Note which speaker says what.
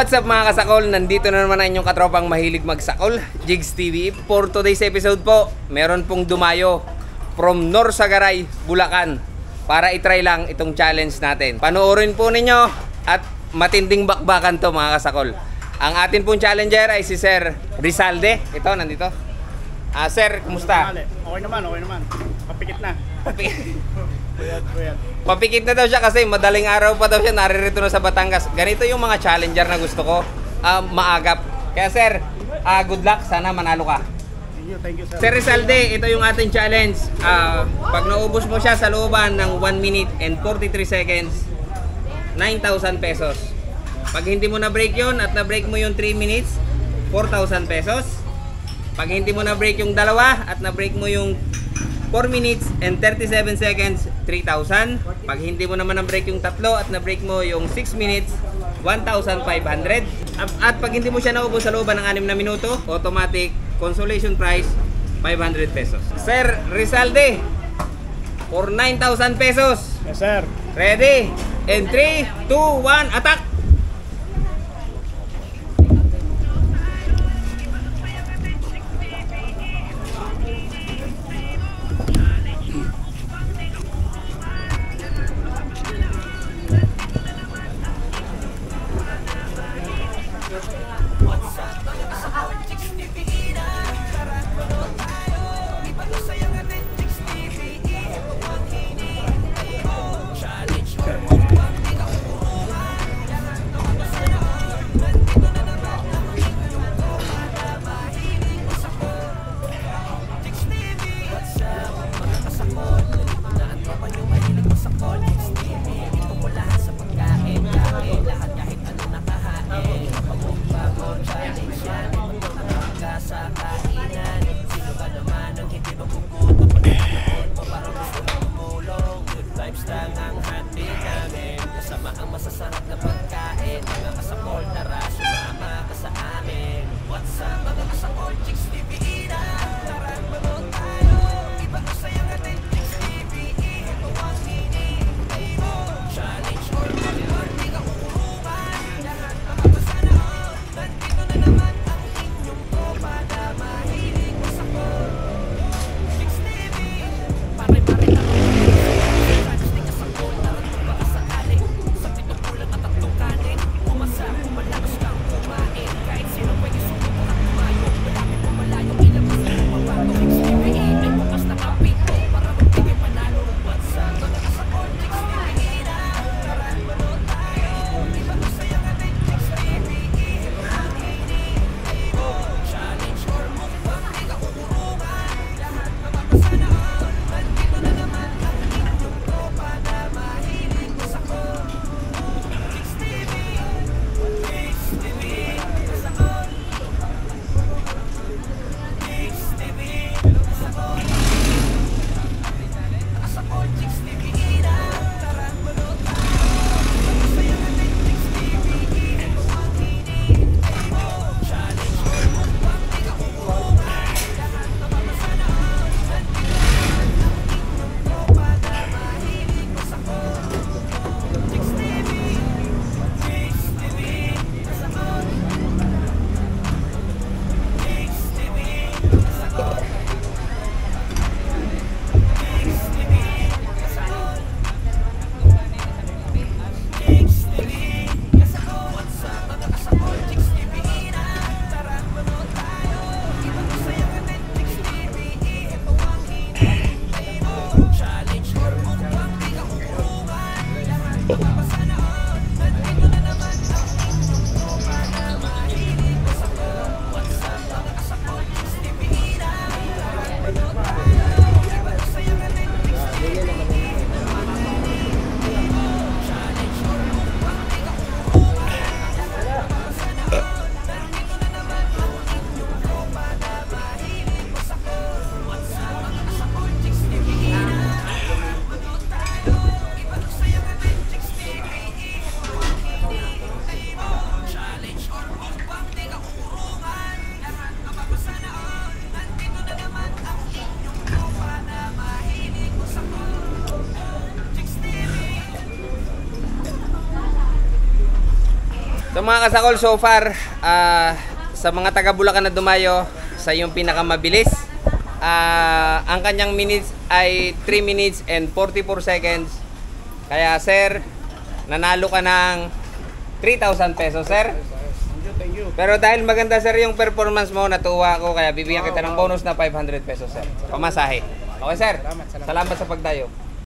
Speaker 1: What's up mga kasakol? Nandito na naman ang inyong katropang mahilig magsakol, Jigs TV. For today's episode po, meron pong dumayo from Norsagaray, Bulacan para itry lang itong challenge natin. Panoorin po ninyo at matinding bakbakan to mga kasakol. Ang atin pong challenger ay si Sir Rizalde. Ito, nandito. Sir, kumusta?
Speaker 2: Okay naman. Papikit na. Puyat.
Speaker 1: Papikit na daw siya kasi madaling araw pa daw siya naririto na sa Batangas. Ganito yung mga challenger na gusto ko, maagap. Kaya sir, good luck. Sana manalo ka.
Speaker 2: Thank you, sir.
Speaker 1: Sir Rizalde, ito yung ating challenge. Pag naubos mo siya sa looban ng 1 minute and 43 seconds, 9,000 pesos. Pag hindi mo na-break yun at na-break mo yung 3 minutes, 4,000 pesos. Pag hindi mo na-break yung dalawa at na-break mo yung 4 minutes and 37 seconds, 3,000. Pag hindi mo naman na-break yung tatlo at na-break mo yung 6 minutes, 1,500. At pag hindi mo siya naubos sa looban ng 6 na minuto, automatic consolation prize, 500 pesos. Sir Rizalde, for 9,000 pesos.
Speaker 2: Yes, sir.
Speaker 1: Ready? In 3, 2, 1, attack! So mga kasakol, so far, sa mga taga Bulacan na dumayo, sa yung pinakamabilis, ang kanyang minutes ay 3 minutes and 44 seconds. Kaya sir, nanalo ka ng 3,000 pesos, sir.
Speaker 2: Thank you.
Speaker 1: Pero dahil maganda sir yung performance mo, natuwa ako, kaya bibigyan kita ng bonus na 500 pesos, sir. Pamasahe. Okay, sir. Salamat sa pagdayo.